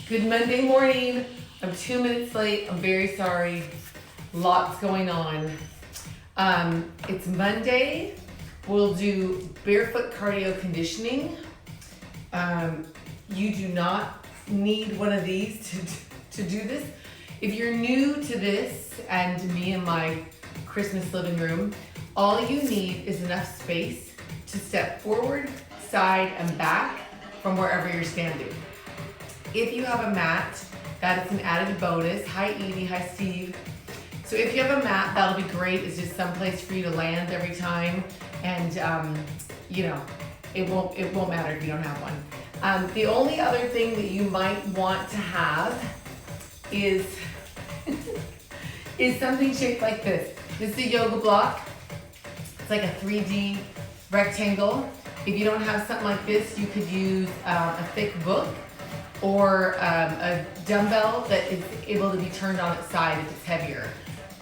Good Monday morning. I'm 2 minutes late. I'm very sorry. Lots going on. It's Monday. We'll do barefoot cardio conditioning. You do not need one of these to do this. If you're new to this and me in my Christmas living room, all you need is enough space to step forward, side, and back from wherever you're standing. If you have a mat, that is an added bonus. Hi Edie, hi Steve. So if you have a mat, that'll be great. It's just some place for you to land every time. And it won't matter if you don't have one. The only other thing that you might want to have is, is something shaped like this. This is a yoga block. It's like a 3D rectangle. If you don't have something like this, you could use a thick book or a dumbbell that is able to be turned on its side if it's heavier.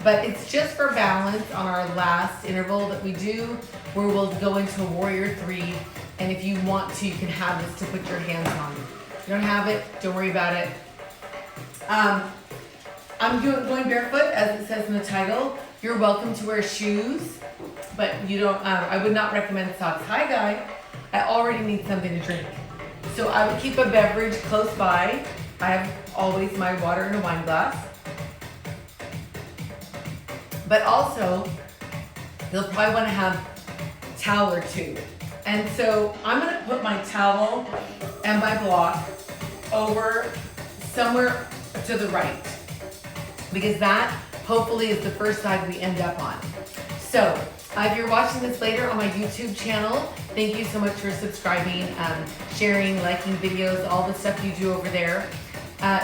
But it's just for balance on our last interval that we do, where we'll go into a warrior 3. And if you want to, you can have this to put your hands on. If you don't have it, don't worry about it. I'm going barefoot, as it says in the title. You're welcome to wear shoes, but you don't. I would not recommend socks. Hi, Guy. I already need something to drink. So I would keep a beverage close by. I have always my water in a wine glass. But also, you'll probably want to have a towel or two. And so I'm going to put my towel and my block over somewhere to the right, because that hopefully is the first side we end up on. So if you're watching this later on my YouTube channel, thank you so much for subscribing, sharing, liking videos, all the stuff you do over there.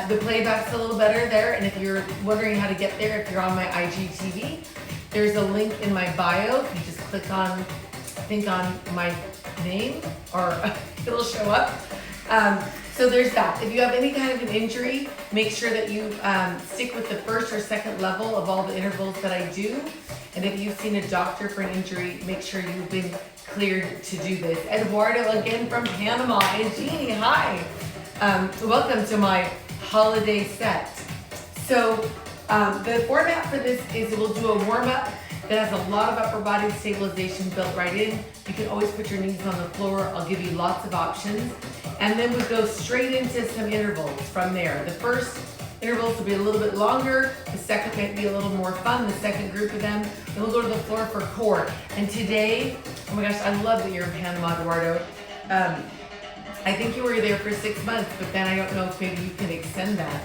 The playback's a little better there, and if you're wondering how to get there, if you're on my IGTV, there's a link in my bio. If you just click on, I think on my name, or it'll show up. So there's that. If you have any kind of an injury, make sure that you stick with the first or second level of all the intervals that I do. And if you've seen a doctor for an injury, make sure you've been cleared to do this. Eduardo again from Panama. And Jeannie, hi. Welcome to my holiday set. So the format for this is we'll do a warm-up that has a lot of upper body stabilization built right in. You can always put your knees on the floor. I'll give you lots of options. And then we go straight into some intervals from there. The first intervals will be a little bit longer. The second might be a little more fun, the second group of them. Then we'll go to the floor for core. And today, oh my gosh, I love that you're in Panama, Eduardo. I think you were there for 6 months, but then I don't know if maybe you can extend that.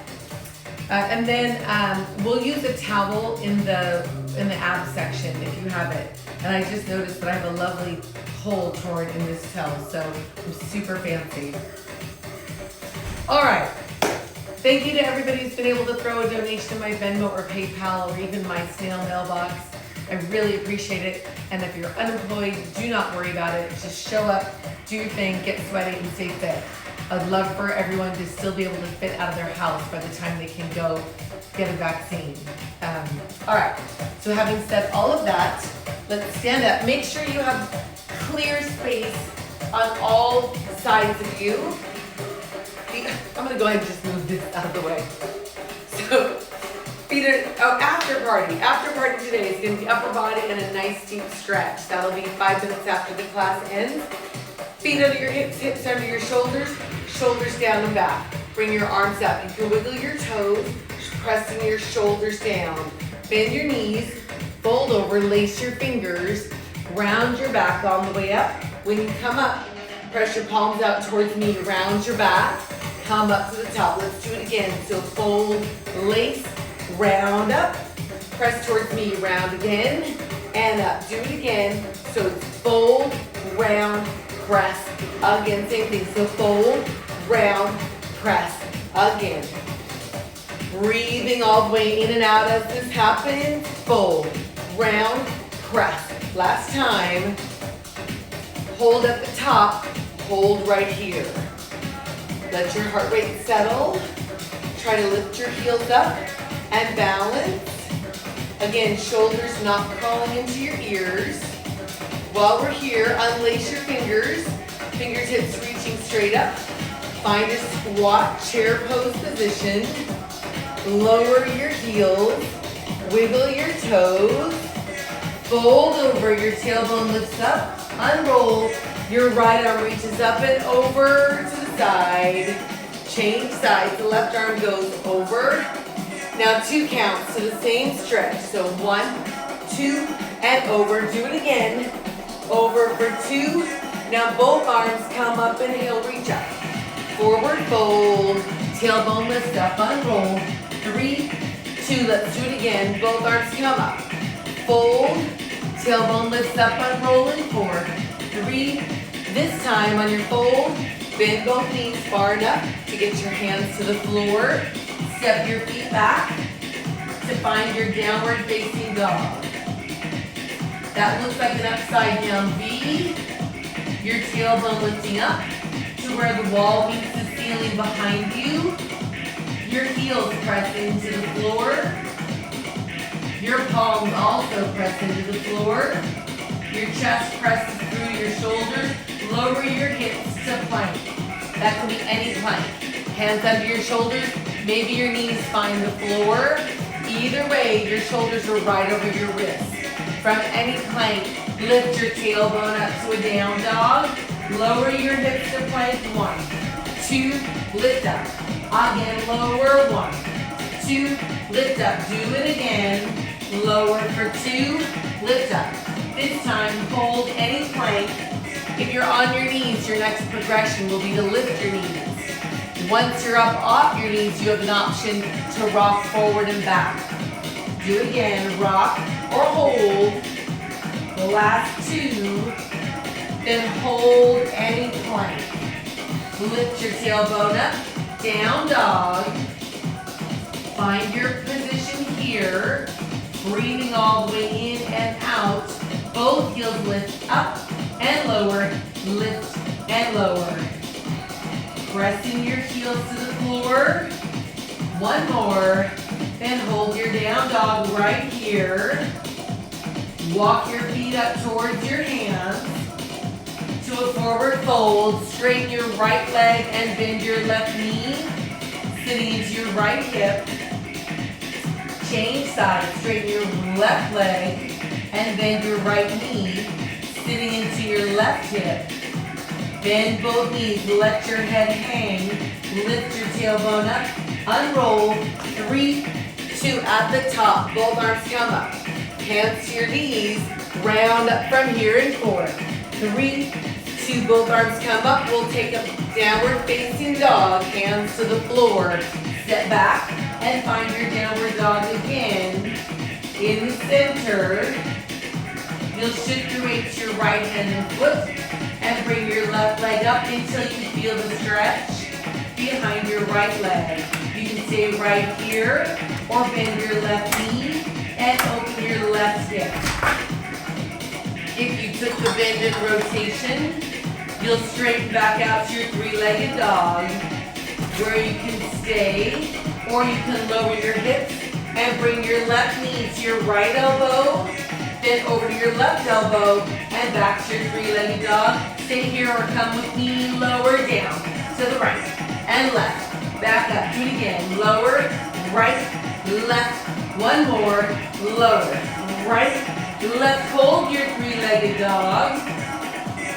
And then we'll use a towel in the ab section if you have it. And I just noticed that I have a lovely hole torn in this towel, so I'm super fancy. All right. Thank you to everybody who's been able to throw a donation in my Venmo or PayPal or even my snail mailbox. I really appreciate it. And if you're unemployed, do not worry about it. Just show up, do your thing, get sweaty, and stay fit. I'd love for everyone to still be able to fit out of their house by the time they can go get a vaccine. All right, so having said all of that, let's stand up. Make sure you have clear space on all sides of you. I'm gonna go ahead and just move this out of the way. So, feet are, after party today is gonna be upper body and a nice deep stretch. That'll be 5 minutes after the class ends. Feet under your hips, hips under your shoulders, shoulders down and back. Bring your arms up. You can wiggle your toes, pressing your shoulders down. Bend your knees, fold over, lace your fingers, round your back on the way up. When you come up, press your palms out towards me, round your back, come up to the top. Let's do it again. So fold, lace, round up, press towards me, round again, and up. Do it again. So it's fold, round, press, again. Same thing. So fold, round, press, again. Breathing all the way in and out as this happens. Fold, round, press. Last time. Hold at the top, hold right here. Let your heart rate settle. Try to lift your heels up and balance. Again, shoulders not crawling into your ears. While we're here, unlace your fingers. Fingertips reaching straight up. Find a squat chair pose position. Lower your heels. Wiggle your toes. Fold over, your tailbone lifts up. Unroll. Your right arm reaches up and over to the side. Change sides. The left arm goes over. Now 2 counts to the same stretch. So 1, 2, and over. Do it again. Over for 2. Now both arms come up and heel reach up. Forward fold. Tailbone lifts up. Unroll. 3, 2. Let's do it again. Both arms come up. Fold. Tailbone lifts up. Unroll in 4, 3. This time on your fold, bend both knees far enough to get your hands to the floor. Step your feet back to find your downward facing dog. That looks like an upside down V. Your tailbone lifting up to where the wall meets the ceiling behind you. Your heels press into the floor. Your palms also press into the floor. Your chest presses through your shoulders. Lower your hips to plank. That can be any plank. Hands under your shoulders. Maybe your knees find the floor. Either way, your shoulders are right over your wrists. From any plank, lift your tailbone up to a down dog. Lower your hips to plank. 1, 2, lift up. Again, lower. 1, 2, lift up. Do it again. Lower for 2, lift up. This time, hold any plank. If you're on your knees, your next progression will be to lift your knees. Once you're up off your knees, you have an option to rock forward and back. Do it again, rock or hold. The last 2, then hold any plank. Lift your tailbone up, down dog. Find your position here, breathing all the way in and out. Both heels lift up and lower, lift and lower. Pressing your heels to the floor. 1 more. Then hold your down dog right here. Walk your feet up towards your hands to a forward fold. Straighten your right leg and bend your left knee. Sitting into your right hip. Change sides. Straighten your left leg and bend your right knee. Sitting into your left hip. Bend both knees, let your head hang. Lift your tailbone up, unroll. 3, 2, at the top, both arms come up. Hands to your knees, round up from here in 4. 3, 2, both arms come up. We'll take a downward facing dog, hands to the floor. Step back and find your downward dog again. In the center. You'll shift your weight to your right hand and foot and bring your left leg up until you feel the stretch behind your right leg. You can stay right here or bend your left knee and open your left hip. If you took the bend and rotation, you'll straighten back out to your 3-legged dog where you can stay or you can lower your hips and bring your left knee to your right elbow. Then over to your left elbow and back to your 3-legged dog. Stay here or come with me, lower down to the right and left. Back up, do it again. Lower, right, left. 1 more, lower, right, left. Hold your 3-legged dog.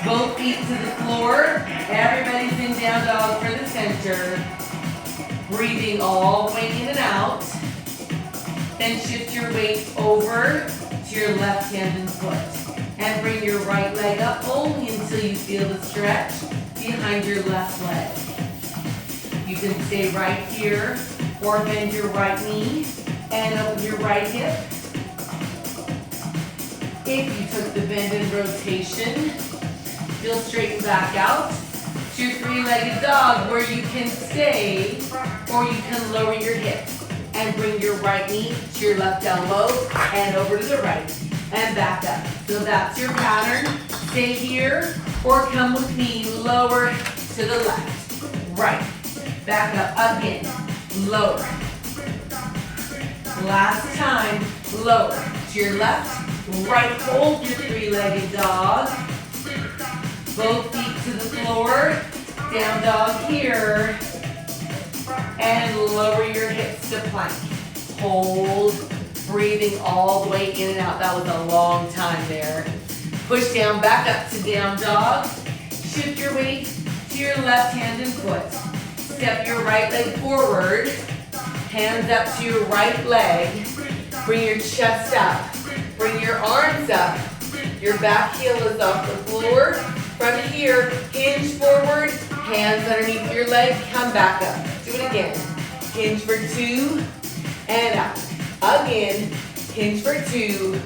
Both feet to the floor. Everybody's in down dog for the center. Breathing all the way in and out. Then shift your weight over to your left hand and foot. And bring your right leg up only until you feel the stretch behind your left leg. You can stay right here or bend your right knee and open your right hip. If you took the bend and rotation, you'll straighten back out to your 3-legged dog where you can stay or you can lower your hips. And bring your right knee to your left elbow and over to the right and back up. So that's your pattern. Stay here or come with me, lower to the left, right, back up again, lower. Last time, lower to your left, right, hold your 3-legged dog. Both feet to the floor. Down dog here. And lower your hips to plank. Hold, breathing all the way in and out. That was a long time there. Push down, back up to down dog. Shift your weight to your left hand and foot. Step your right leg forward. Hands up to your right leg. Bring your chest up. Bring your arms up. Your back heel is off the floor. From here, hinge forward. Hands underneath your leg. Come back up. Do it again. Hinge for 2 and up. Again, hinge for 2.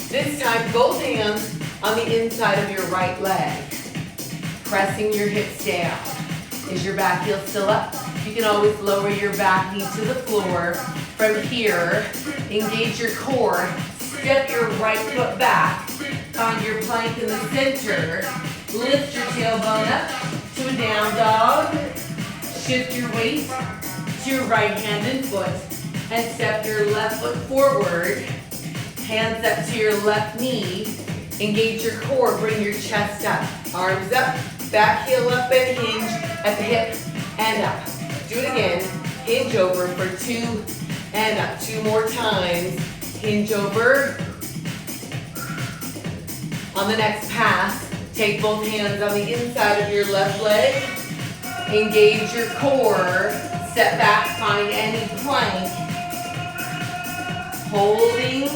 This time, both hands on the inside of your right leg. Pressing your hips down. Is your back heel still up? You can always lower your back knee to the floor. From here, engage your core. Step your right foot back. Find your plank in the center. Lift your tailbone up to a down dog. Shift your weight to your right hand and foot. And step your left foot forward. Hands up to your left knee. Engage your core. Bring your chest up. Arms up. Back heel up and hinge at the hip and up. Do it again. Hinge over for 2 and up. 2 more times. Hinge over. On the next pass, take both hands on the inside of your left leg. Engage your core. Step back, find any plank. Holding.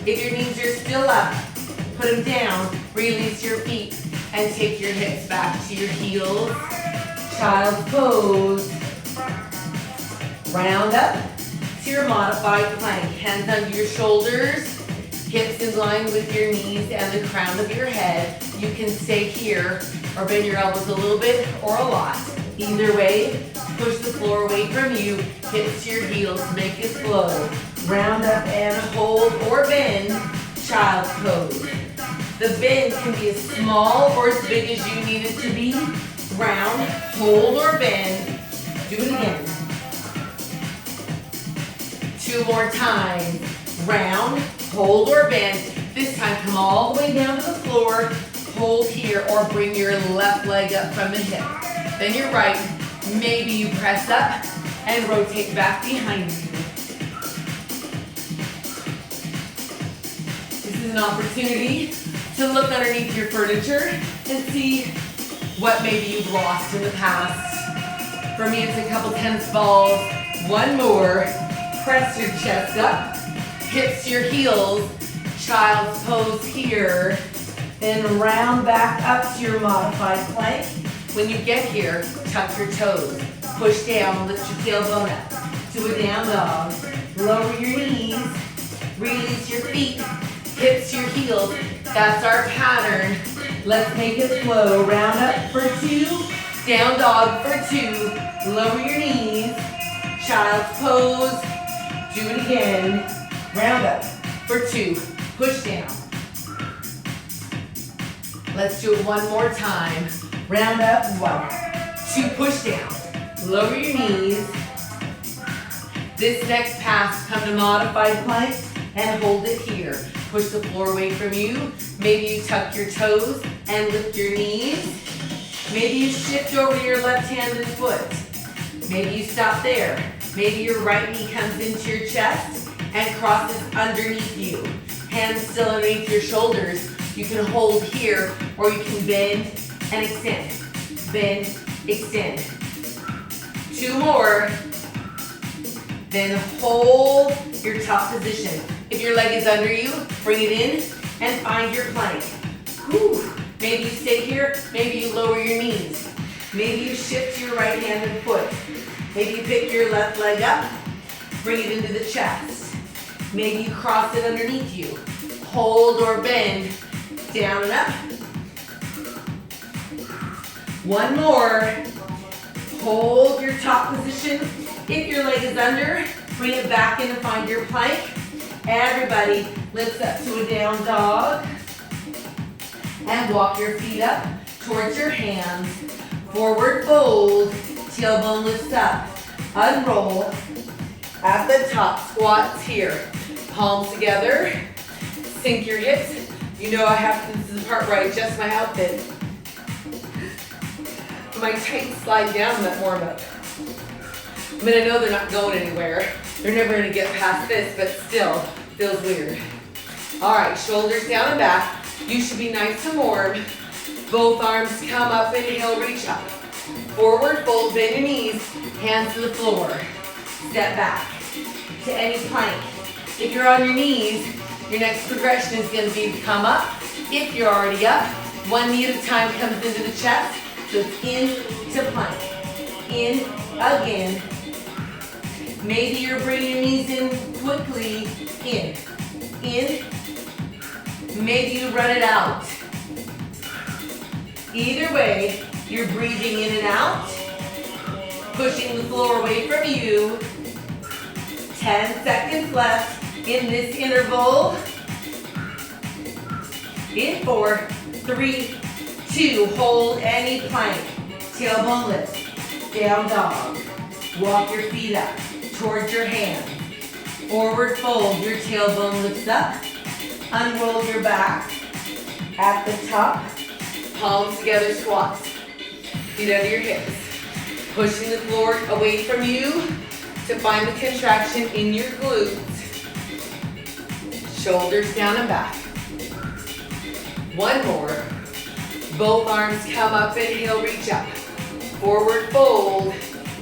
If your knees are still up, put them down. Release your feet and take your hips back to your heels. Child's pose. Round up to your modified plank. Hands under your shoulders. Hips in line with your knees and the crown of your head. You can stay here or bend your elbows a little bit or a lot. Either way, push the floor away from you. Hips to your heels, make it flow. Round up and hold or bend, child's pose. The bend can be as small or as big as you need it to be. Round, hold or bend. Do it again. 2 more times. Round, hold or bend. This time come all the way down to the floor. Hold here or bring your left leg up from the hip. Then your right. Maybe you press up and rotate back behind you. This is an opportunity to look underneath your furniture and see what maybe you've lost in the past. For me, it's a couple tennis balls. 1 more. Press your chest up. Hips to your heels. Child's pose here. Then round back up to your modified plank. When you get here, tuck your toes. Push down, lift your tailbone up to a down dog. Lower your knees. Release your feet. Hips to your heels. That's our pattern. Let's make it flow. Round up for 2. Down dog for 2. Lower your knees. Child's pose. Do it again. Round up for 2. Push down. Let's do it 1 more time. Round up, 1, 2, push down. Lower your knees. This next pass, come to modified plank and hold it here. Push the floor away from you. Maybe you tuck your toes and lift your knees. Maybe you shift over to your left-handed foot. Maybe you stop there. Maybe your right knee comes into your chest and crosses underneath you. Hands still underneath your shoulders. You can hold here or you can bend and extend. Bend, extend. 2 more. Then hold your top position. If your leg is under you, bring it in and find your plank. Whew. Maybe you stay here, maybe you lower your knees. Maybe you shift to your right-handed foot. Maybe you pick your left leg up, bring it into the chest. Maybe you cross it underneath you. Hold or bend, down and up. 1 more. Hold your top position. If your leg is under, bring it back in and find your plank. Everybody lifts up to a down dog. And walk your feet up towards your hands. Forward fold. Tailbone lifts up. Unroll. At the top, squats here. Palms together. Sink your hips. You know I have to, this is the part where I adjust my outfit. my tights slide down that warm up. I mean, I know they're not going anywhere. They're never gonna get past this, but still, feels weird. All right, shoulders down and back. You should be nice and warm. Both arms come up, inhale, reach up. Forward fold, bend your knees, hands to the floor. Step back to any plank. If you're on your knees, your next progression is gonna be to come up. If you're already up, one knee at a time comes into the chest. So it's in to plank. In, again. Maybe you're bringing your knees in quickly. In. Maybe you run it out. Either way, you're breathing in and out, pushing the floor away from you. 10 seconds left in this interval. In 4, 3, 2, hold any plank. Tailbone lift, down dog. Walk your feet up towards your hands. Forward fold, your tailbone lifts up. Unroll your back at the top. Palms together, squats. Feet under your hips. Pushing the floor away from you to find the contraction in your glutes. Shoulders down and back. One more. Both arms come up, inhale, reach up. Forward fold,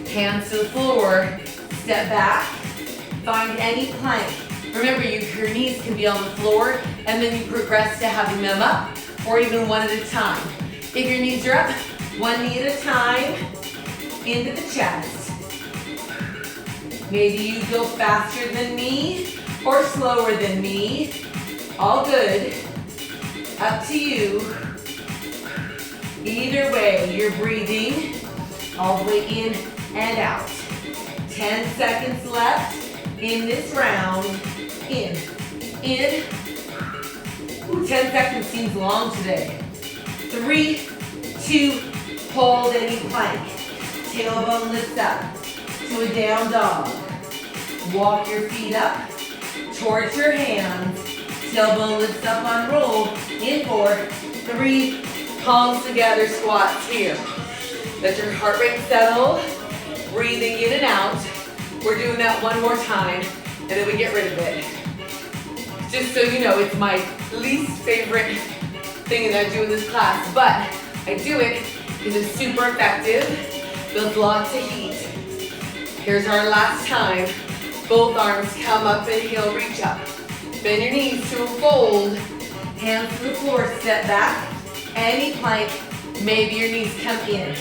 hands to the floor. Step back, find any plank. Remember, your knees can be on the floor, and then you progress to having them up, or even one at a time. If your knees are up, one knee at a time, into the chest. Maybe you go faster than me, or slower than me. All good. Up to you. Either way, you're breathing all the way in and out. 10 seconds left in this round. In. Ooh, 10 seconds seems long today. 3, 2, hold any plank. Tailbone lifts up to a down dog. Walk your feet up towards your hands. Tailbone lifts up on roll. In 4, 3, palms together, squats here. Let your heart rate settle. Breathing in and out. We're doing that one more time, and then we get rid of it. Just so you know, it's my least favorite thing that I do in this class, but I do it because it's super effective, builds lots of heat. Here's our last time. Both arms come up, inhale, reach up. Bend your knees to a fold. Hands to the floor, step back. Any plank, maybe your knees come in.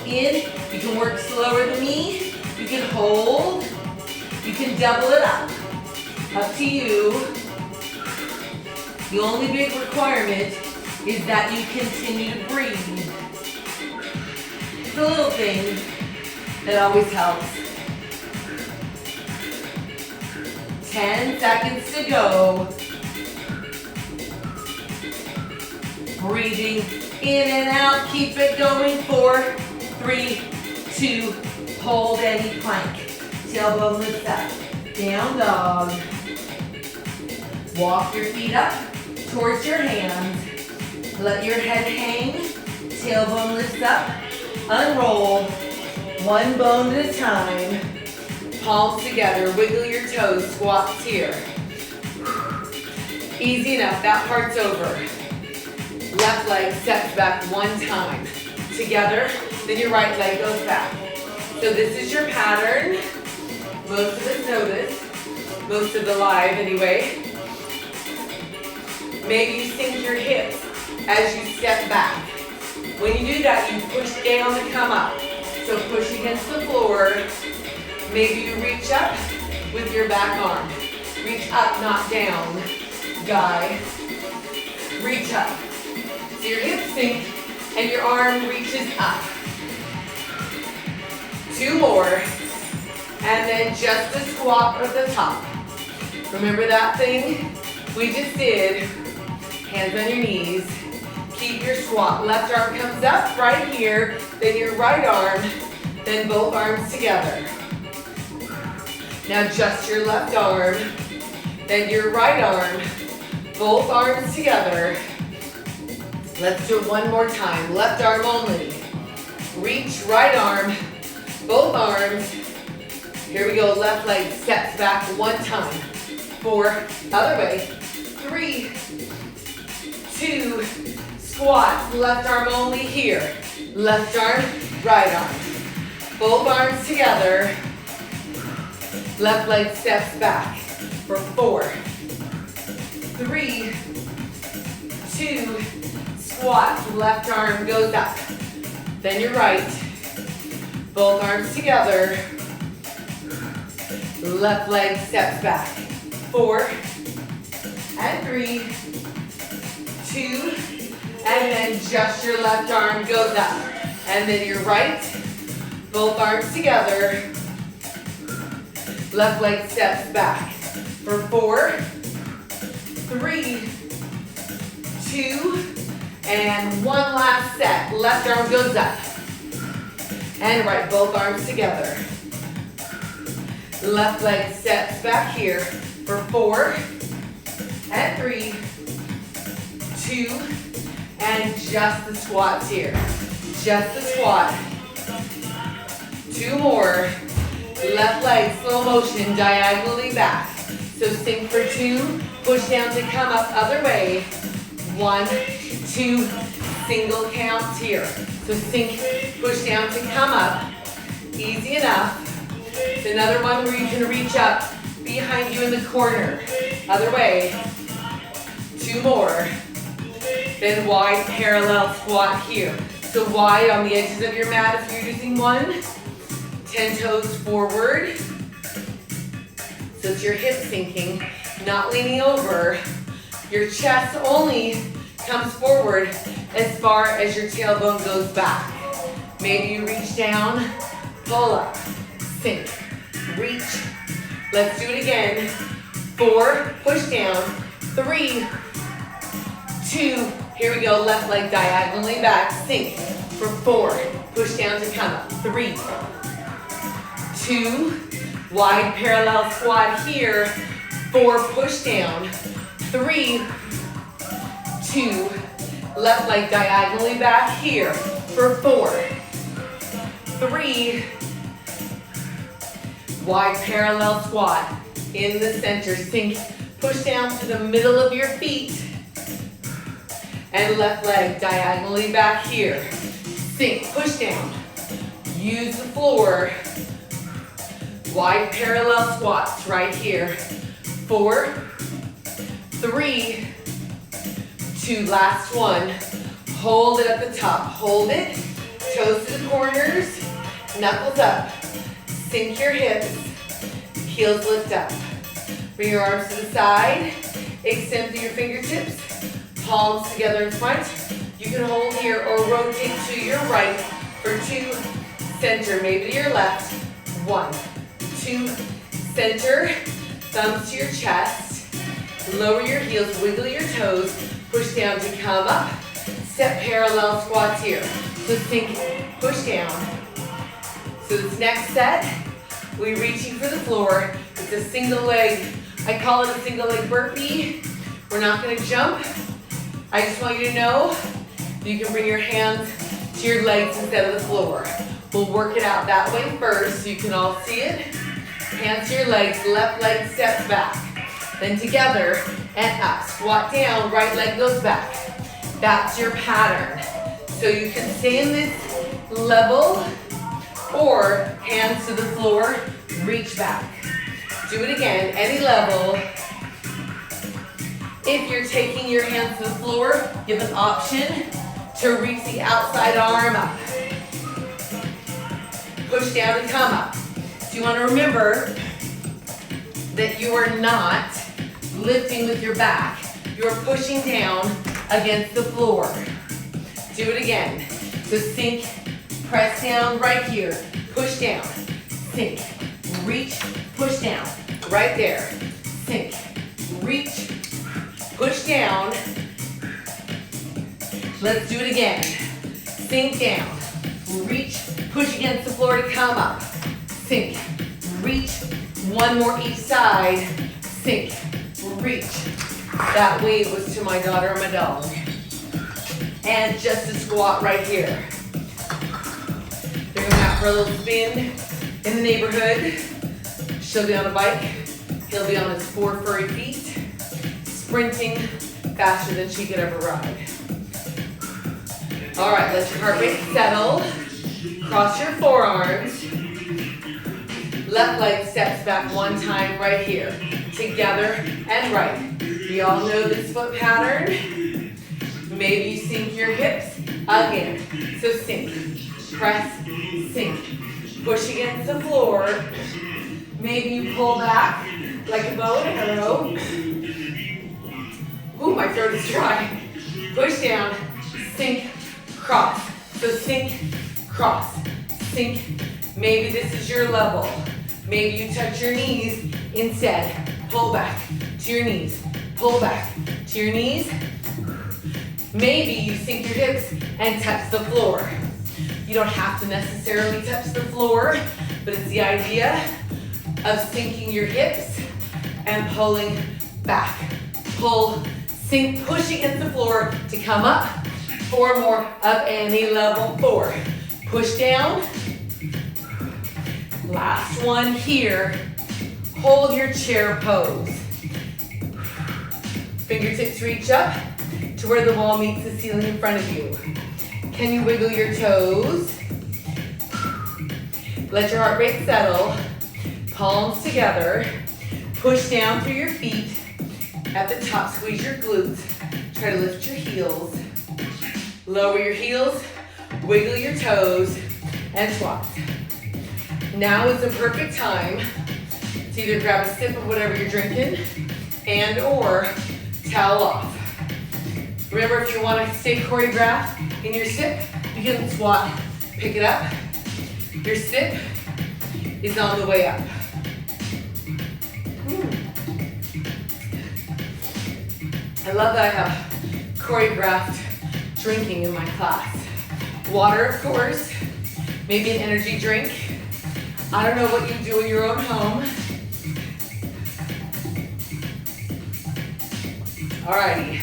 You can work slower than me. You can hold. You can double it up. Up to you. The only big requirement is that you continue to breathe. It's a little thing that always helps. 10 seconds to go. Breathing in and out. Keep it going. 4, 3, 2, hold any plank. Tailbone lifts up. Down dog. Walk your feet up towards your hands. Let your head hang. Tailbone lifts up. Unroll. One bone at a time. Palms together. Wiggle your toes. Squats here. Easy enough. That part's over. Left leg steps back one time. Together. Then your right leg goes back. So this is your pattern. Most of us know this. Most of the live anyway. Maybe you sink your hips as you step back. When you do that, you push down to come up. So push against the floor. Maybe you reach up with your back arm. Reach up, not down. Guy. Reach up. So your hips sink and your arm reaches up. 2 more. And then just a squat at the top. Remember that thing we just did? Hands on your knees. Keep your squat. Left arm comes up right here. Then your right arm. Then both arms together. Now just your left arm. Then your right arm. Both arms together. Let's do it one more time. Left arm only. reach, right arm, both arms. Here we go, left leg steps back one time. 4, other way. 3, 2, squats, left arm only here. Left arm, right arm. Both arms together. Left leg steps back for 4, 3, 2, squats, left arm goes up. Then your right, both arms together. Left leg steps back. 4, and 3, 2, and then just your left arm goes up. And then your right, both arms together. Left leg steps back for 4, 3, 2, and one last set. Left arm goes up. And right, both arms together. Left leg steps back here for 4, and 3, 2, and just the squats here. Just the squat. 2 more. Left leg, slow motion, diagonally back. So sink for 2, push down to come up, other way. 1, 2, single counts here. So sink, push down to come up. Easy enough. It's another one where you can reach up behind you in the corner. Other way. 2 more. Then wide parallel squat here. So wide on the edges of your mat if you're using one. 10 toes forward. So it's your hips sinking, not leaning over. Your chest only comes forward as far as your tailbone goes back. Maybe you reach down, pull up, sink, reach. Let's do it again. 4, push down. 3, 2, here we go. Left leg diagonally back, sink for 4. Push down to come up. 3, 2, wide parallel squat here. 4, push down. 3, 2, left leg diagonally back here for 4, 3, wide parallel squat in the center. Sink, push down to the middle of your feet. And left leg diagonally back here. Sink, push down. Use the floor. Wide parallel squats right here. 4, 3, 2, last one. Hold it at the top. Hold it. Toes to the corners. Knuckles up. Sink your hips. Heels lift up. Bring your arms to the side. Extend through your fingertips. Palms together in front. You can hold here or rotate to your right for 2. Center, maybe to your left. 1, 2, center. Thumbs to your chest. Lower your heels, wiggle your toes. Push down to come up. Step parallel squats here. So sink, push down. So this next set, we're reaching for the floor. It's a single leg. I call it a single leg burpee. We're not gonna jump. I just want you to know you can bring your hands to your legs instead of the floor. We'll work it out that way first so you can all see it. Hands to your legs, left leg steps back. Then together and up. Squat down, right leg goes back. That's your pattern. So you can stay in this level or hands to the floor, reach back. Do it again, any level. If you're taking your hands to the floor, you have an option to reach the outside arm up. Push down and come up. So you want to remember that you are not lifting with your back. You're pushing down against the floor. Do it again. So sink, press down right here. Push down, sink, reach, push down. Right there. Sink, reach, push down. Let's do it again. Sink down, reach, push against the floor to come up. Sink, reach, one more each side. Sink, reach. That wave was to my daughter and my dog. And just a squat right here. for a little spin in the neighborhood. She'll be on a bike. He'll be on his 4 furry feet, sprinting faster than she could ever ride. All right, let your heart rate settle. Cross your forearms. Left leg steps back one time right here. Together and right. We all know this foot pattern. Maybe you sink your hips again. So sink, press, sink. Push against the floor. Maybe you pull back like a bow and arrow. Ooh, my throat is dry. Push down, sink, cross. So sink, cross, sink. Maybe this is your level. Maybe you touch your knees instead. Pull back to your knees. Pull back to your knees. Maybe you sink your hips and touch the floor. You don't have to necessarily touch the floor, but it's the idea of sinking your hips and pulling back. Pull, sink, push against the floor to come up. 4 more up any level. 4. Push down. Last one here. Hold your chair pose. Fingertips reach up to where the wall meets the ceiling in front of you. Can you wiggle your toes? Let your heart rate settle. Palms together. Push down through your feet. At the top, squeeze your glutes. Try to lift your heels. Lower your heels. Wiggle your toes. And squats. Now is the perfect time to either grab a sip of whatever you're drinking and or towel off. Remember, if you want to stay choreographed in your sip, you can squat, pick it up. Your sip is on the way up. I love that I have choreographed drinking in my class. Water, of course, maybe an energy drink. I don't know what you do in your own home. Alrighty,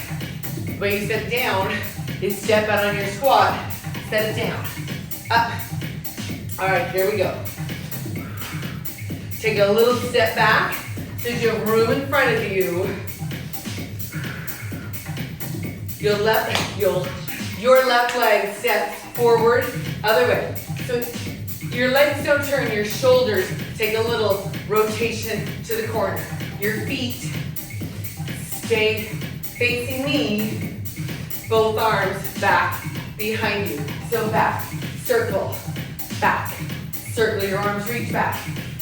the way you set it down is step out on your squat, set it down, up. Alright, here we go. Take a little step back so you have room in front of you. Your left leg steps forward, other way. So your legs don't turn, your shoulders take a little rotation to the corner. Your feet stay facing me, both arms back behind you. So back, circle, your arms reach back.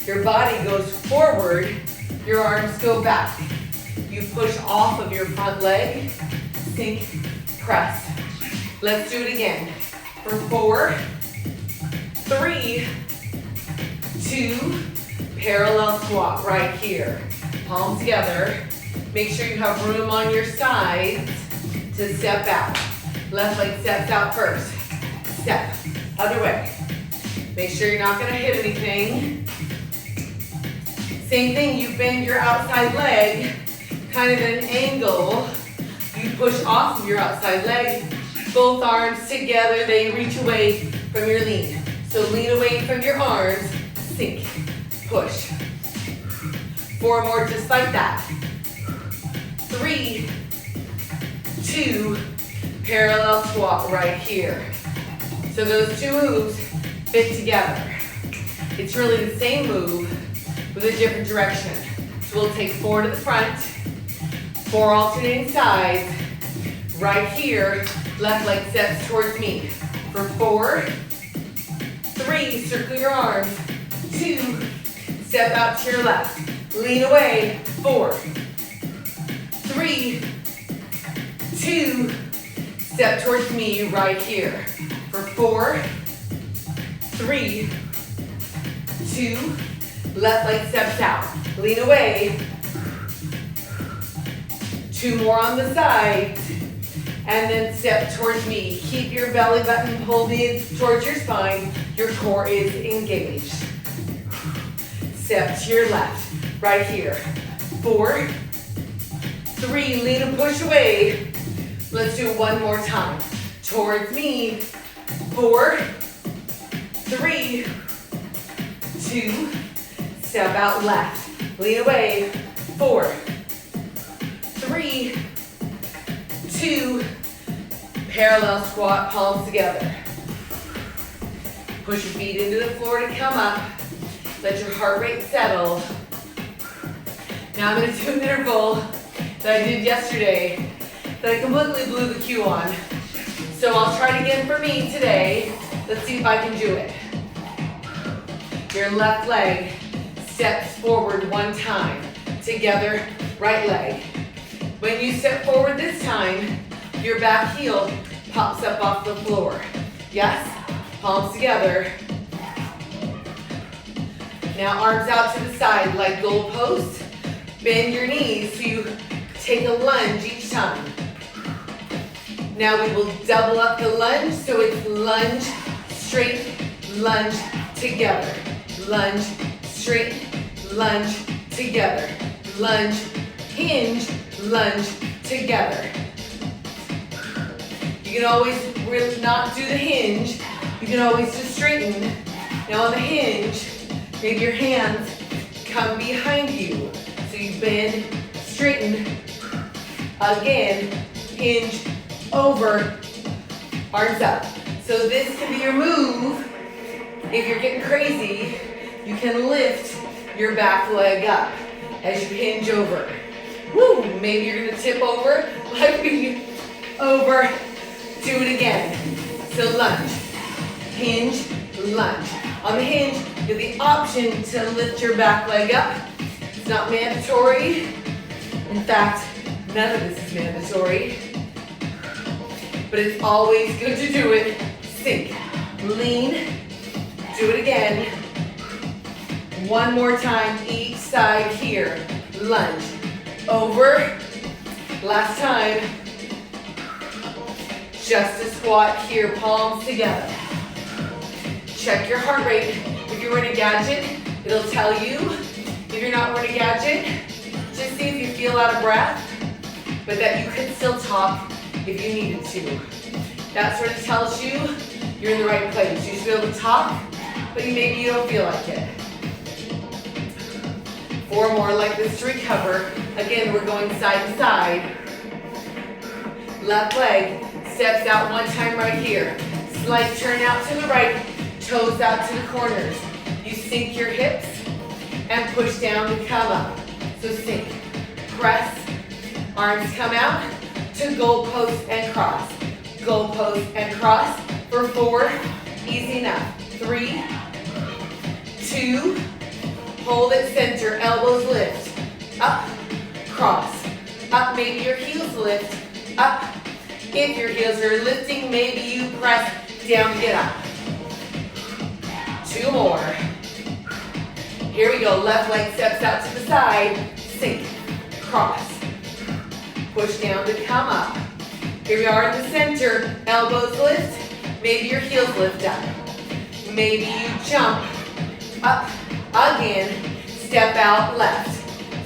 Your body goes forward, your arms go back. You push off of your front leg, sink, press. Let's do it again. For 4, 3, 2, parallel squat right here. Palms together. Make sure you have room on your sides to step out. Left leg steps out first. Step, other way. Make sure you're not gonna hit anything. Same thing, you bend your outside leg, kind of at an angle. You push off of your outside leg. Both arms together, they reach away from your lean. So lean away from your arms, sink, push. 4 more just like that. 3, 2, parallel squat right here. So those 2 moves fit together. It's really the same move with a different direction. So we'll take 4 to the front, 4 alternating sides. Right here, left leg steps towards me. For 4, 3, circle your arms. 2, step out to your left. Lean away. 4, 3, 2, step towards me right here. For 4, 3, 2, left leg steps out. Lean away. 2 more on the side. And then step towards me. Keep your belly button pulled in towards your spine. Your core is engaged. Step to your left, right here. 4, 3, lean and push away. Let's do it one more time. Towards me. 4, 3, 2, step out left, lean away, 4, 3, 2, parallel squat, palms together. Push your feet into the floor to come up. Let your heart rate settle. Now I'm going to do an interval that I did yesterday that I completely blew the cue on. So I'll try it again for me today. Let's see if I can do it. Your left leg steps forward 1 time. Together, right leg. When you step forward this time, your back heel pops up off the floor. Yes? Palms together. Now arms out to the side like goalposts. Bend your knees so you take a lunge each time. Now we will double up the lunge, so it's lunge, straight, lunge, together. Lunge, straight, lunge, together. Lunge, hinge, lunge, together. You can always really not do the hinge. You can always just straighten. Now on the hinge, maybe your hands come behind you. So you bend, straighten, again, hinge, over, arms up. So this can be your move. If you're getting crazy, you can lift your back leg up as you hinge over. Woo! Maybe you're gonna tip over, like me, over. Do it again. So lunge, hinge, lunge. On the hinge, you have the option to lift your back leg up. It's not mandatory. In fact, none of this is mandatory. But it's always good to do it. Sink, lean, do it again. 1 more time each side here. Lunge, over. Last time. Just a squat here, palms together. Check your heart rate. If you're wearing a gadget, it'll tell you. If you're not wearing a gadget, just see if you feel out of breath, but that you could still talk if you needed to. That sort of tells you you're in the right place. You should be able to talk, but maybe you don't feel like it. 4 more like this to recover. Again, we're going side to side. Left leg steps out 1 time right here. Slight turn out to the right, toes out to the corners. You sink your hips and push down to come up. So sink, press, arms come out to goalpost and cross. Goalpost and cross for 4, easy enough. 3, 2, hold at center, elbows lift, up, cross, up, maybe your heels lift, up. If your heels are lifting, maybe you press down to get up. 2 more. Here we go, left leg steps out to the side, sink, cross, push down to come up. Here we are in the center, elbows lift, maybe your heels lift up. Maybe you jump up again, step out left.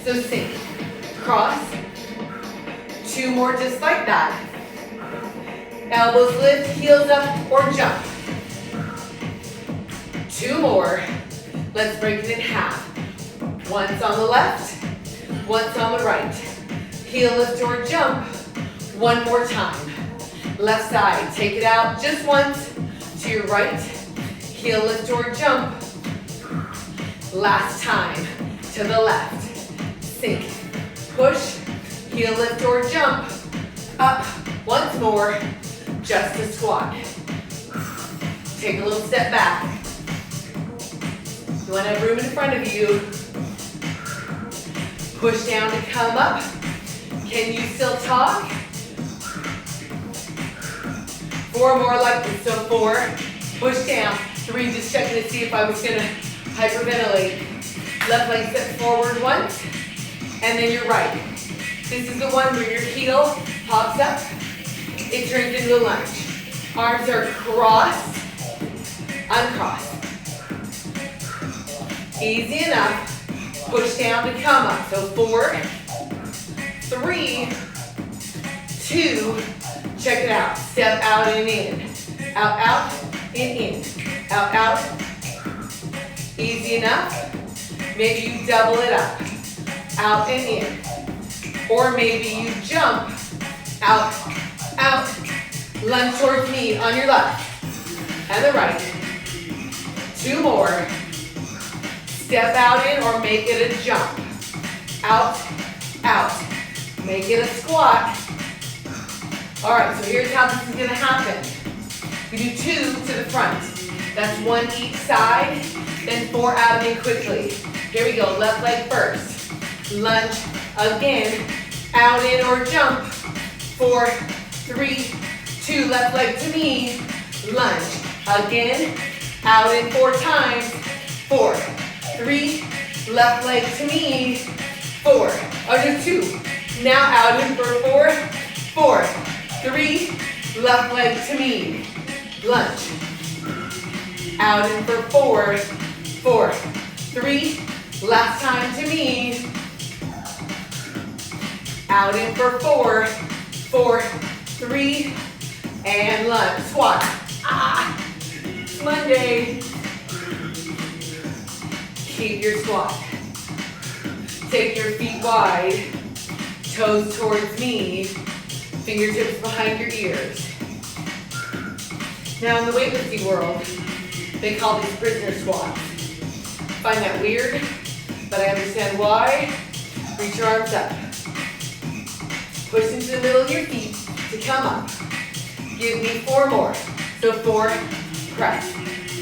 So sink, cross, 2 more just like that. Elbows lift, heels up, or jump. 2 more. Let's break it in half. Once on the left, once on the right. Heel lift or jump. 1 more time. Left side, take it out just once to your right. Heel lift or jump. Last time to the left. Sink, push, heel lift or jump. Up, once more. Just a squat. Take a little step back. You want to have room in front of you. Push down to come up. Can you still talk? 4 more like this. So 4, push down. 3, just checking to see if I was going to hyperventilate. Left leg step forward once, and then your right. This is the one where your heel pops up. It turns into a lunge. Arms are crossed, uncrossed. Easy enough. Push down to come up. So 4, 3, 2, check it out. Step out and in. Out, out, in, in. Out, out, Easy enough? Maybe you double it up. Out and in. Or maybe you jump, out, out, lunge towards me on your left and the right. 2 more. Step out in or make it a jump. Out, out. Make it a squat. All right, so here's how this is gonna happen. We do 2 to the front. That's 1 each side, then 4 out and in quickly. Here we go, left leg first. Lunge again, out in or jump. 4, 3, 2, left leg to me. Lunge again, out in 4 times. 4, 3, left leg to me. 4, do 2. Now out in for 4, 4, 3, left leg to me. Lunge. Out in for 4, 4, 3, last time to me. Out in for 4, 4, 3, and lunge. Squat. It's Monday. Keep your squat. Take your feet wide, toes towards me, fingertips behind your ears. Now in the weightlifting world, they call these prisoner squats. Find that weird, but I understand why. Reach your arms up. Push into the middle of your feet to come up. Give me 4 more. So 4, press.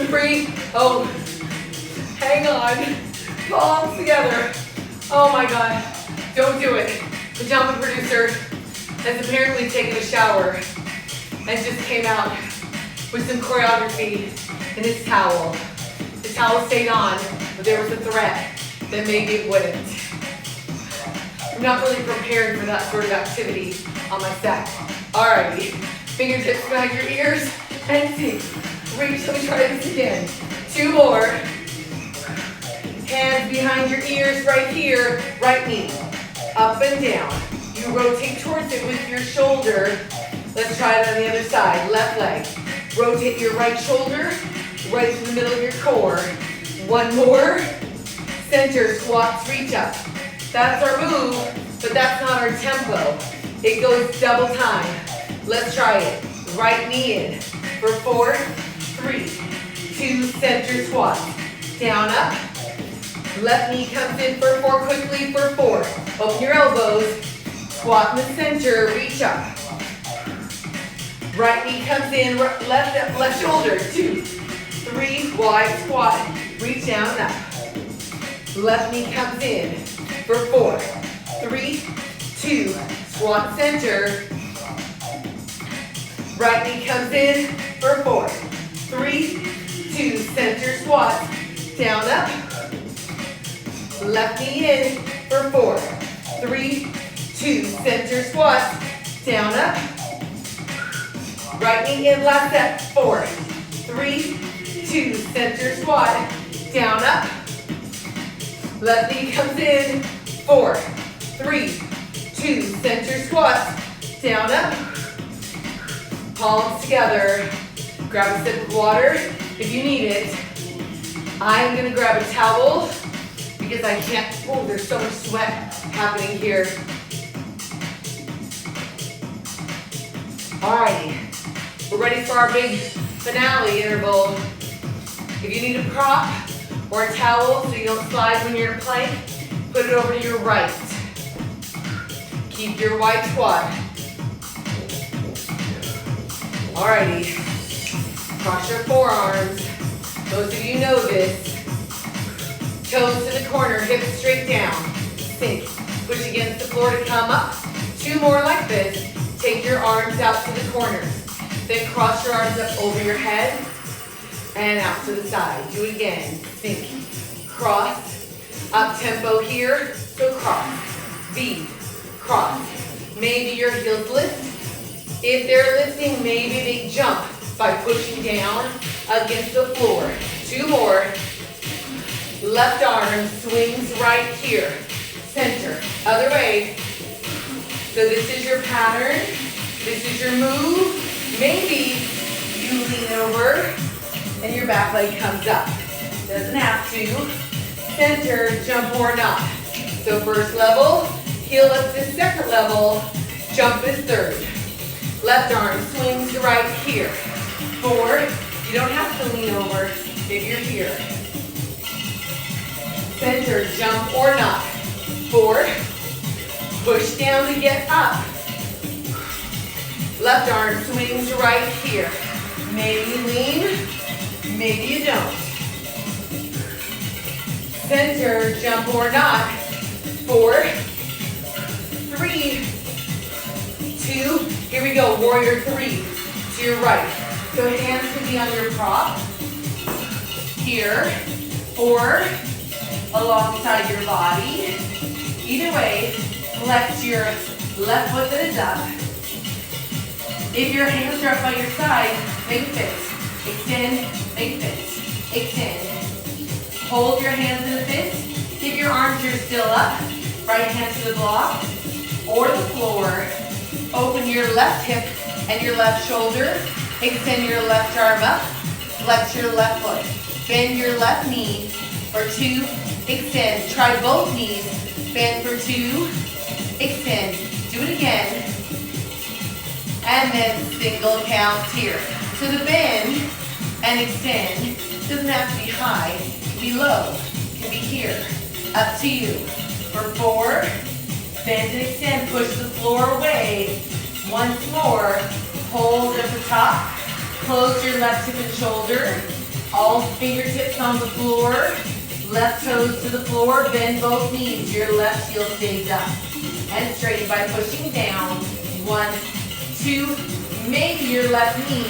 3, hang on. Palms together. Oh my God, don't do it. Pajama producer has apparently taken a shower and just came out with some choreography in his towel. The towel stayed on, but there was a threat that maybe it wouldn't. I'm not really prepared for that sort of activity on my set. Alrighty, fingertips behind your ears and sink. Reach, let me try this again. 2 more. Hands behind your ears right here, right knee. Up and down. You rotate towards it with your shoulder. Let's try it on the other side. Left leg. Rotate your right shoulder right to the middle of your core. 1 more. Center, squats, reach up. That's our move, but that's not our tempo. It goes double time. Let's try it. Right knee in for 4, 3, 2, center squat. Down, up. Left knee comes in for 4, quickly for 4. Open your elbows. Squat in the center, reach up. Right knee comes in, left shoulder. 2, 3, wide squat. Reach down, up. Left knee comes in for 4, 3, 2, squat center. Right knee comes in for 4, 3, 2, center squat. Down, up. Left knee in for 4, 3, 2, center squat. Down, up. Right knee in, last set. 4, 3, 2, center squat. Down, up. Left knee comes in. 4, 3, 2, center squat. Down, up. Palms together. Grab a sip of water if you need it. I'm gonna grab a towel because I can't, there's so much sweat happening here. Alrighty, we're ready for our big finale interval. If you need a prop or a towel so you don't slide when you're in a plank, put it over to your right. Keep your wide squat. Alrighty, cross your forearms. Most of you know this. Toes to the corner, hips straight down. Sink, push against the floor to come up. 2 more like this. Take your arms out to the corners. Then cross your arms up over your head and out to the side. Do it again. Sink, cross, up tempo here. So cross, V, cross. Maybe your heels lift. If they're lifting, maybe they jump by pushing down against the floor. 2 more. Left arm swings right here. Center, other way. So this is your pattern. This is your move. Maybe you lean over and your back leg comes up. Doesn't have to. Center, jump or not. So first level, heel up to second level, jump is third. Left arm swings to right here. Forward, you don't have to lean over if you're here. Center, jump or not. Forward, push down to get up. Left arm swings to right here. Maybe you lean, maybe you don't. Center, jump or not. 4, 3, 2, here we go, warrior 3, to your right. So hands can be on your prop, here, or alongside your body. Either way, flex your left foot that is up. If your hands are up by your side, make a fist. Extend, make a fist. Extend. Hold your hands in a fist. If your arms are still up, right hand to the block or the floor. Open your left hip and your left shoulder. Extend your left arm up. Flex your left foot. Bend your left knee for 2. Extend. Try both knees. Bend for 2. Extend. Do it again. And then single count here. So the bend and extend doesn't have to be high. It can be low. It can be here. Up to you. For 4, bend and extend, push the floor away. Once more, hold at the top. Close your left hip and shoulder. All fingertips on the floor. Left toes to the floor, bend both knees. Your left heel stays up. And straighten by pushing down. 1, 2, maybe your left knee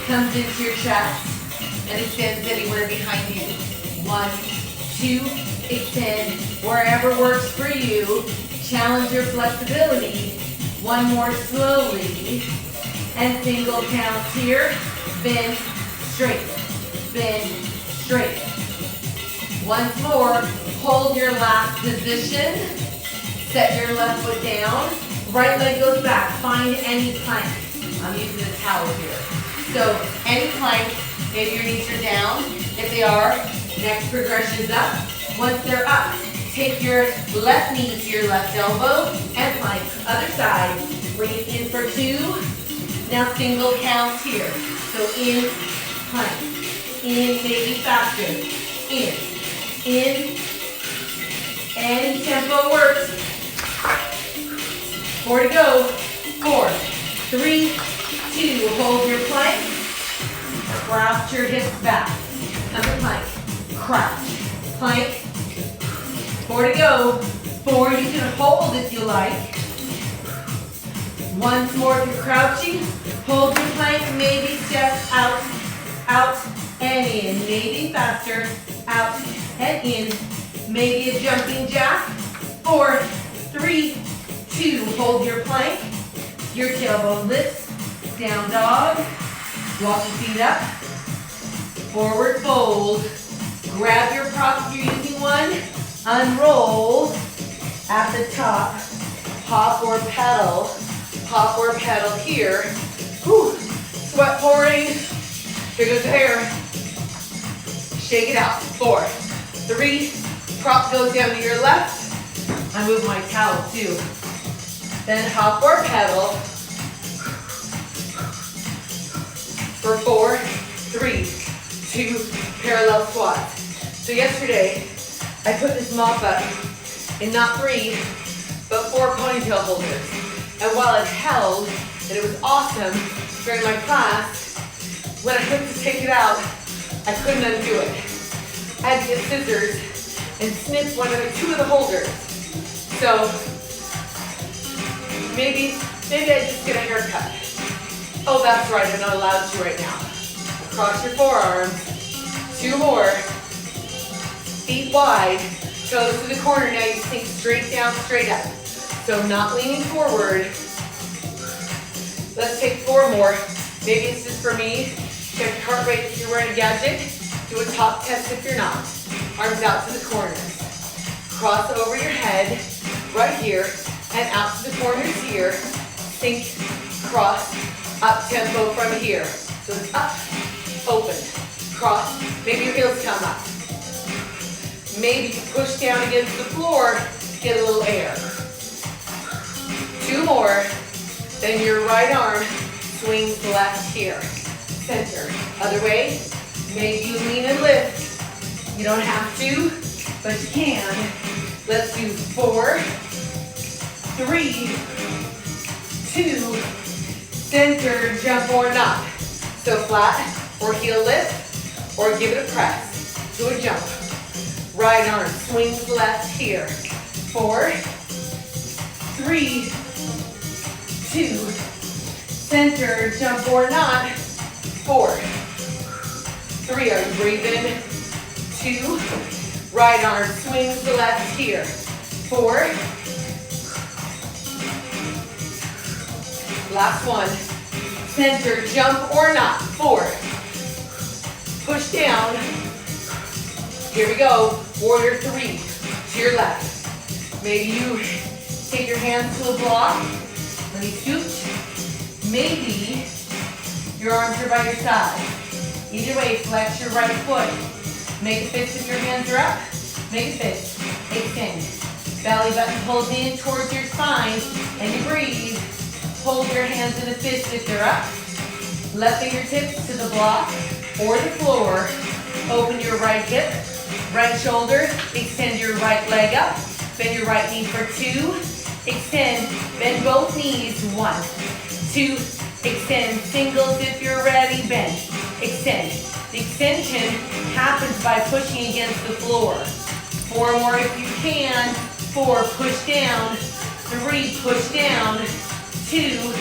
comes into your chest and extends anywhere behind you. 1, 2, extend wherever works for you. Challenge your flexibility. 1 more slowly. And single counts here. Bend, straight. Bend, straight. Once more. Hold your last position. Set your left foot down. Right leg goes back. Find any plank. I'm using a towel here. So any plank, maybe your knees are down. If they are, next progression is up. Once they're up, take your left knee to your left elbow and plank. Other side, bring it in for 2. Now single counts here. So in, plank. In, maybe faster. In. Any tempo works. 4 to go. 4, 3, 2. Hold your plank. Crouch your hips back. Another plank. Crouch. Plank. 4 to go. 4, you can hold if you like. Once more if you're crouching. Hold your plank, maybe step out, and in. Maybe faster, out and in. Maybe a jumping jack. 4, 3, 2. Hold your plank. Your tailbone lifts. Down dog. Walk your feet up. Forward fold. Grab your prop if you're using one. Unroll at the top. Hop or pedal. Hop or pedal here. Whew. Sweat pouring. Here goes the hair. Shake it out. 4, 3. Prop goes down to your left. I move my towel too. Then hop or pedal. For 4, 3, 2, parallel squats. So yesterday, I put this mop up in not 3, but 4 ponytail holders. And while it held, and it was awesome during my class, when I went to take it out, I couldn't undo it. I had to get scissors and snip 2 of the holders. So maybe I just get a haircut. Oh, that's right, I'm not allowed to right now. Cross your forearms. 2 more. Feet wide. Toes to the corner. Now you sink straight down, straight up. So not leaning forward. Let's take 4 more. Maybe it's just for me. Check your heart rate if you're wearing a gadget. Do a top test if you're not. Arms out to the corners. Cross over your head, right here, and out to the corners here. Sink, cross, up tempo from here. So it's up, open, cross. Maybe your heels come up. Maybe you push down against the floor, get a little air. 2 more. Then your right arm swings left here. Center. Other way. Maybe you lean and lift. You don't have to, but you can. Let's do 4, 3, 2, center, jump or not. So flat or heel lift or give it a press to a jump. Right arm swings left here. 4, 3, 2, center, jump or not. 4, 3, are you breathing? 2, right arm swings left here. 4, last one, center, jump or not. 4, push down. Here we go, warrior 3, to your left. Maybe you take your hands to the block, let me scoot. Maybe your arms are by your side. Either way, flex your right foot. Make a fist if your hands are up. Make a fist. Extend. Belly button pulls in towards your spine, and you breathe. Hold your hands in a fist if they're up. Left fingertips to the block or the floor. Open your right hip, right shoulder. Extend your right leg up. Bend your right knee for 2. Extend. Bend both knees. 1, 2. Extend. Singles if you're ready. Bend. Extend. The extension happens by pushing against the floor. 4 more if you can. 4, push down. 3, push down. 2,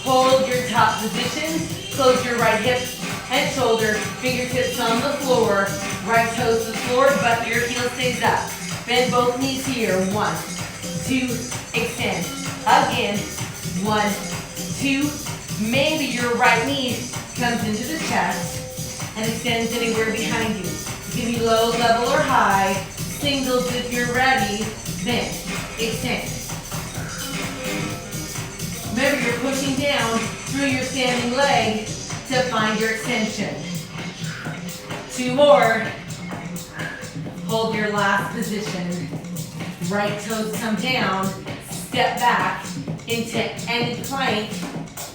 hold your top position. Close your right hip and shoulder. Fingertips on the floor. Right toes to the floor, but your heel stays up. Bend both knees here. 1, 2, extend. Again. 1, 2. Maybe your right knee comes into the chest and extends anywhere behind you. It can be low, level, or high. Singles if you're ready. Then extend. Remember, you're pushing down through your standing leg to find your extension. 2 more. Hold your last position. Right toes come down. Step back into any plank.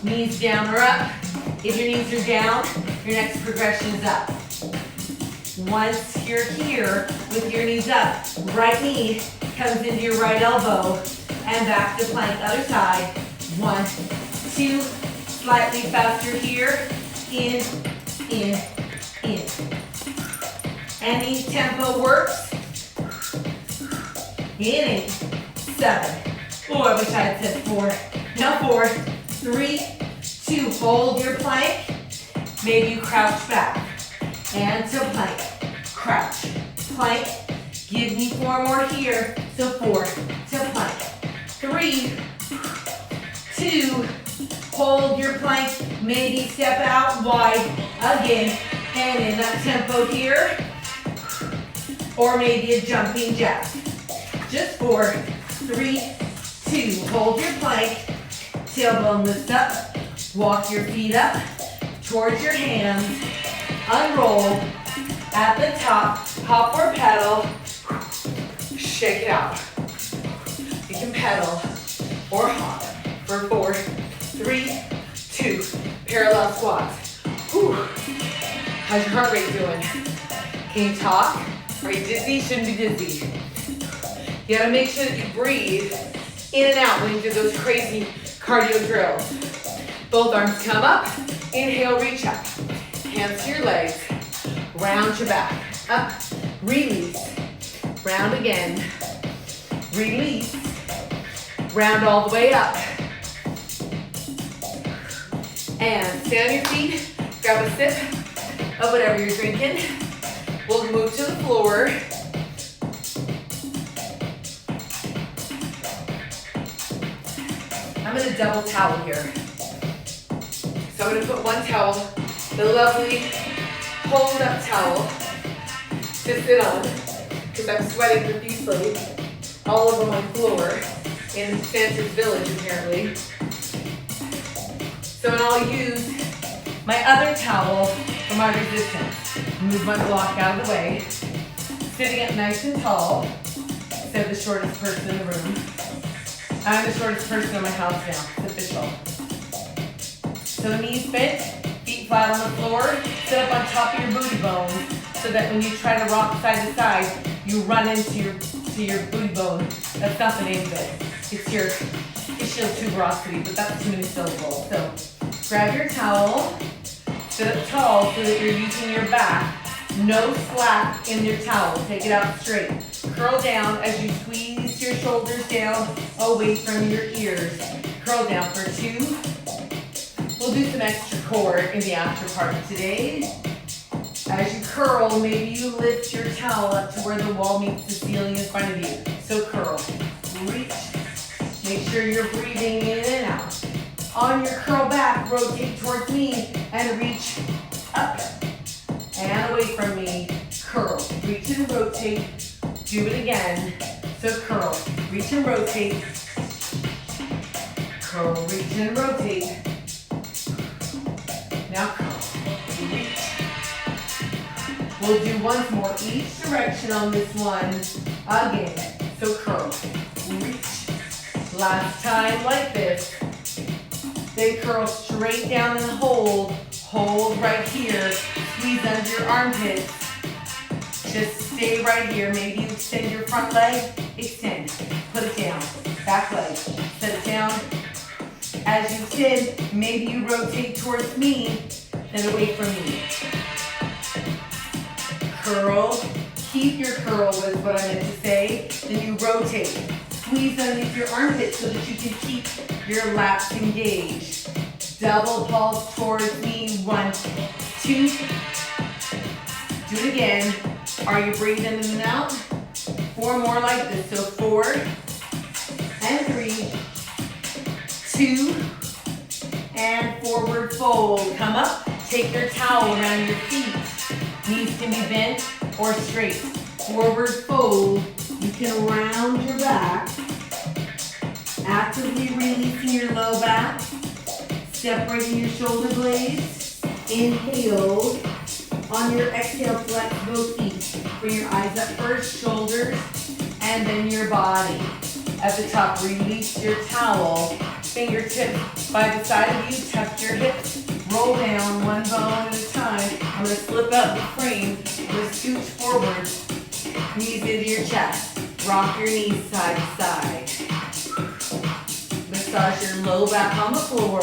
Knees down or up. If your knees are down, your next progression is up. Once you're here with your knees up, right knee comes into your right elbow and back to plank, other side. 1, 2, slightly faster here. In. Any tempo works. In 8, 7. Oh, I wish I had said 4. Now 4, 3, 2. Hold your plank. Maybe you crouch back. And to plank. Crouch. Plank. Give me 4 more here. So 4 to plank. 3, 2. Hold your plank. Maybe step out wide again. And in that tempo here. Or maybe a jumping jack. Just 4, 3, 2. Hold your plank. Tailbone lift up. Walk your feet up towards your hands. Unroll. At the top, hop or pedal. Shake it out. You can pedal or hop for 4, 3, 2. Parallel squats. Whew. How's your heart rate doing? Can you talk? Are you dizzy? Shouldn't be dizzy. You gotta make sure that you breathe in and out when you do those crazy cardio drills. Both arms come up. Inhale, reach up. Hands to your legs. Round your back. Up. Release. Round again. Release. Round all the way up. And stay on your feet. Grab a sip of whatever you're drinking. We'll move to the floor. I'm gonna double towel here. So I'm gonna put one towel, the lovely hold up towel, to sit on, because I'm sweating profusely all over my floor in Santa's village apparently. So then I'll use my other towel for my resistance. Move my block out of the way. sitting up nice and tall. So the shortest person in the room. I'm the shortest person in my house now. It's official. So knees bent, feet flat on the floor. Sit up on top of your booty bone so that when you try to rock side to side, you run into your booty bone. That's not the name of it. It's your ischial tuberosity, but that's too many syllables. So grab your towel, sit up tall so that you're using your back. No slack in your towel. Take it out straight. Curl down as you squeeze your shoulders down away from your ears. Curl down for 2. We'll do some extra core in the after part today. As you curl, maybe you lift your towel up to where the wall meets the ceiling in front of you. So curl, reach, make sure you're breathing in and out. On your curl back, rotate towards me and reach up and away from me. Curl, reach and rotate. Do it again. So curl, reach and rotate. Curl, reach and rotate. Now curl, reach. We'll do once more each direction on this one. Again, so curl, reach. Last time like this. Then curl straight down and hold. Hold right here. Squeeze under your armpits. Just stay right here. Maybe you extend your front leg. Extend. Put it down. Back leg. Set it down. As you extend, maybe you rotate towards me, then away from me. Curl. Keep your curl was what I meant to say. Then you rotate. Squeeze underneath your armpits so that you can keep your lats engaged. Double pulse towards me. 1, 2. Do it again. Are you breathing in and out? 4 more like this. So 4 and 3, 2, and forward fold. Come up. Take your towel around your feet. Knees can be bent or straight. Forward fold. You can round your back. Actively releasing your low back. Separating your shoulder blades. Inhale. On your exhale, flex both feet. Bring your eyes up first, shoulders, and then your body. At the top, release your towel. Fingertips by the side of you, tuck your hips. Roll down one bone at a time. I'm going to slip out the frame. I'm going to scooch forward. Knees into your chest. Rock your knees side to side. Massage your low back on the floor.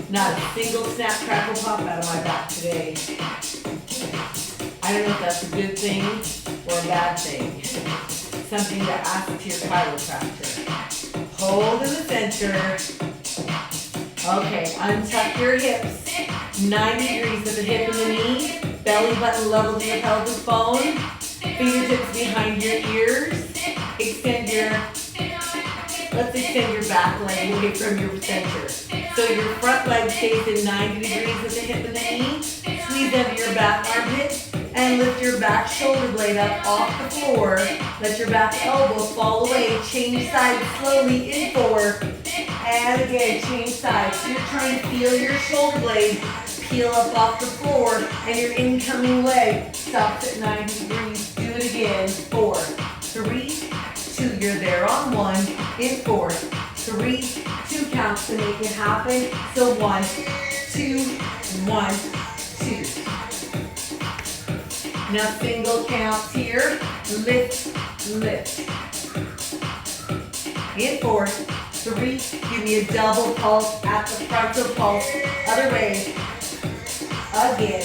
Not a single snap, crackle, pop out of my back today. I don't know if that's a good thing or a bad thing. Something to ask to your chiropractor. Hold in the center. Okay, untuck your hips. 90 degrees at the hip and the knee. Belly button level to your pelvic bone. Fingertips behind your ears. Let's extend your back leg away from your center. So your front leg stays in 90 degrees at the hip and the knee. Squeeze under your back armpit and lift your back shoulder blade up off the floor. Let your back elbow fall away. Change sides slowly in 4. And again, change sides. So you're trying to feel your shoulder blade peel up off the floor and your incoming leg stops at 90 degrees. Do it again. 4, 3, 2. You're there on 1. In 4, 3, 2 counts to make it happen. So 1, 2, 1, 2. Now single counts here. Lift, lift. In 4, 3. Give me a double pulse at the front. So pulse other way. Again.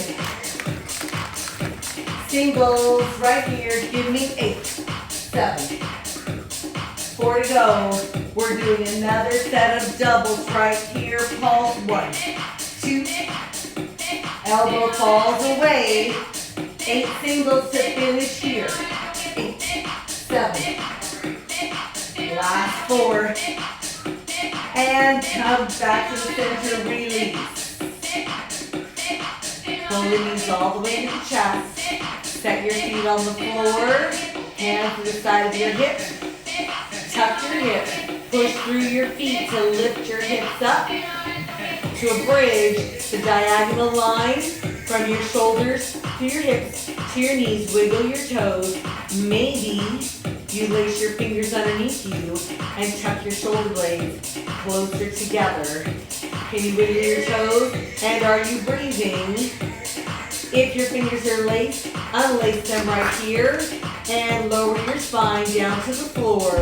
Singles right here. Give me 8, 7. 4 to go. We're doing another set of doubles right here. Pulse 1, 2. Elbow falls away. 8 singles to finish here. 8, 7. Last 4. And come back to the center. Release. Pull the knees all the way to the chest. Set your feet on the floor. Hands to the side of your hip. Tuck your hip. Push through your feet to lift your hips up. To a bridge, the diagonal line from your shoulders to your hips to your knees, wiggle your toes. Maybe you lace your fingers underneath you and tuck your shoulder blades closer together. Can you wiggle your toes? And are you breathing? If your fingers are laced, unlace them right here and lower your spine down to the floor.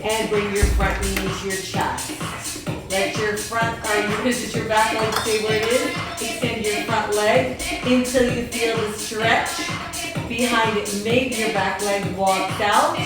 And bring your front knee into your chest. Let your front, you visit your back leg, stay where it is. Extend your front leg until you feel the stretch behind it. Maybe your back leg walks out.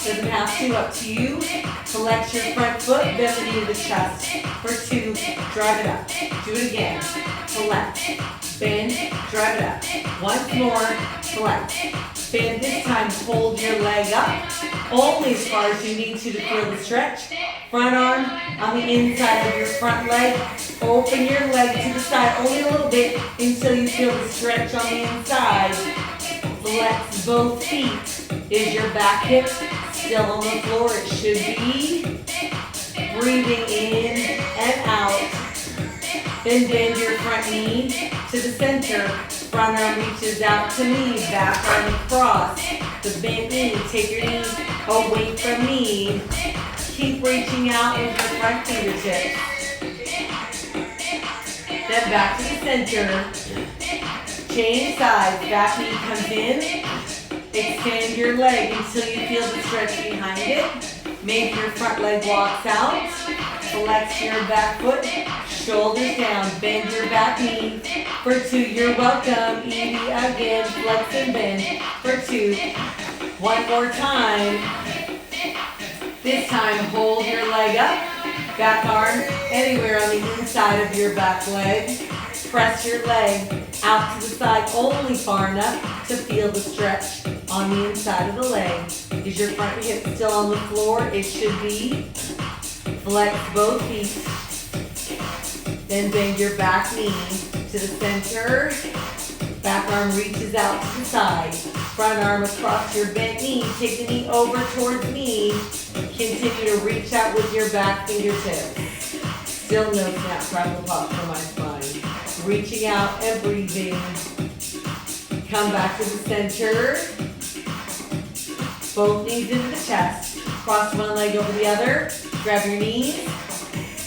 Doesn't have to, up to you. Flex your front foot, bend the knee to the chest. For 2, drive it up. Do it again. Flex, bend, drive it up. Once more, flex. Bend this time, hold your leg up. Only as far as you need to feel the stretch. Front arm on the inside of your front leg. Open your leg to the side only a little bit until you feel the stretch on the inside. Flex both feet. Is your back hip still on the floor? It should be. Breathing in and out. Then bend your front knee to the center. Front arm reaches out to me. Back arm across. The bent knee. Take your knee away from me. Keep reaching out with your front fingertips. Then back to the center. Change sides. Back knee comes in. Extend your leg until you feel the stretch behind it. Maybe your front leg walks out. Flex your back foot. Shoulders down. Bend your back knee. For 2, you're welcome. Easy again. Flex and bend. For 2. One more time. This time, hold your leg up. Back arm anywhere on the inside of your back leg. Press your leg out to the side only far enough to feel the stretch on the inside of the leg. Is your front hip still on the floor? It should be. Flex both feet. Then bend your back knee to the center. Back arm reaches out to the side. Front arm across your bent knee. Take the knee over towards me. Continue to reach out with your back fingertips. Still no snap, crackle, pop from my spine. Reaching out and breathing. Come back to the center. Both knees into the chest. Cross one leg over the other. Grab your knees.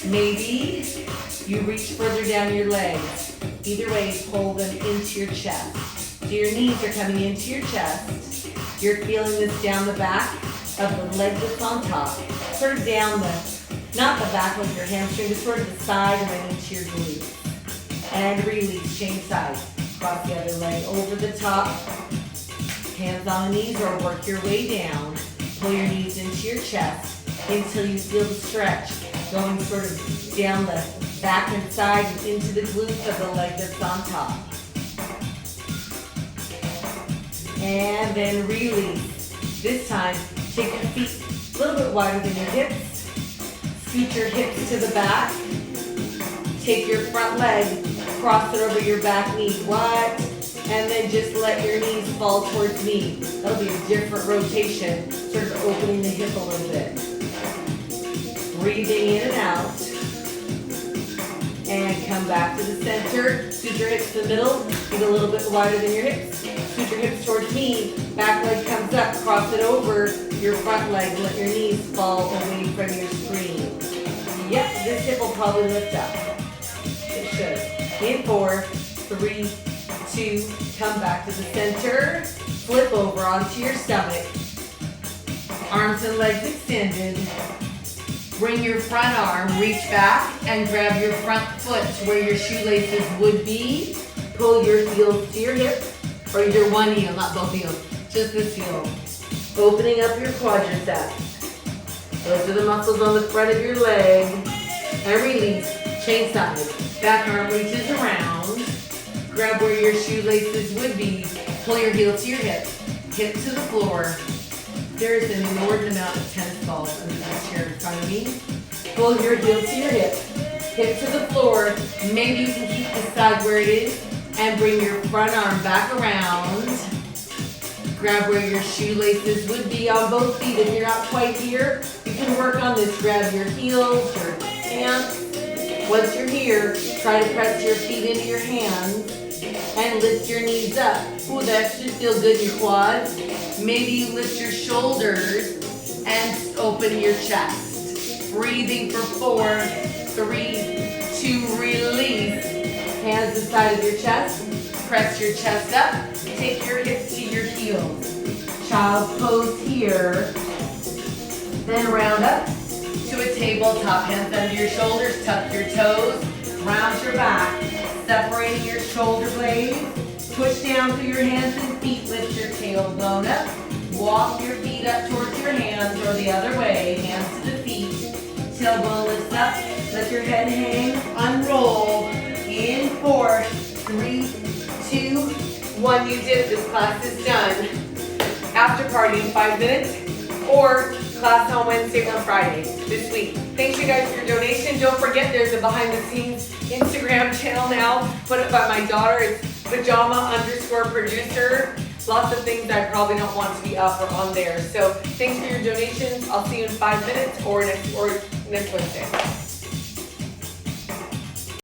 Maybe you reach further down your legs. Either way, pull them into your chest. So your knees are coming into your chest. You're feeling this down the back of the leg that's on top. Sort of down not the back like your hamstring, but sort of the side and then into your glute. And release, change sides. Cross the other leg over the top. Hands on the knees or work your way down. Pull your knees into your chest until you feel the stretch going sort of down the back and side and into the glutes of the leg that's on top. And then release. This time, take your feet a little bit wider than your hips. Scoot your hips to the back. Take your front leg, cross it over your back knee. What? And then just let your knees fall towards me. That'll be a different rotation, sort of opening the hip a little bit. Breathing in and out. And come back to the center. Scoot your hips to the middle. Get a little bit wider than your hips. Scoot your hips towards me. Back leg comes up. Cross it over your front leg. Let your knees fall away from your screen. Yep, this hip will probably lift up. It should. In 4, 3, 2, come back to the center. Flip over onto your stomach. Arms and legs extended. Bring your front arm, reach back and grab your front foot to where your shoelaces would be. Pull your heels to your hip, or either one heel, not both heels, just this heel. Opening up your quadriceps. Those are the muscles on the front of your leg. And release, change sides. Back arm reaches around. Grab where your shoelaces would be. Pull your heel to your hip. Hip to the floor. There's an inordinate amount of tennis balls under this chair in front of me. Pull your heel to your hip. Hip to the floor. Maybe you can keep this side where it is and bring your front arm back around. Grab where your shoelaces would be on both feet. If you're not quite here, you can work on this. Grab your heels, your hands. Once you're here, try to press your feet into your hands and lift your knees up. Ooh, that should feel good in your quads. Maybe you lift your shoulders and open your chest. Breathing for 4, 3, 2, release. Hands to the side of your chest. Press your chest up. Take your hips to your heels. Child's pose here. Then round up to a tabletop. Hands under your shoulders. Tuck your toes. Round your back. Separating your shoulder blades. Push down through your hands and feet. Lift your tailbone up. Walk your feet up towards your hands or the other way. Hands to the feet. Tailbone lifts up. Let your head hang. Unroll. In 4, 3, 2, 1. You did it. This class is done. After party in 5 minutes or class on Wednesday or Friday this week. Thank you guys for your donation. Don't forget there's a behind the scenes Instagram channel now put up by my daughter. It's pajama_producer. Lots of things I probably don't want to be up or on there. So thanks for your donations. I'll see you in 5 minutes or next Wednesday.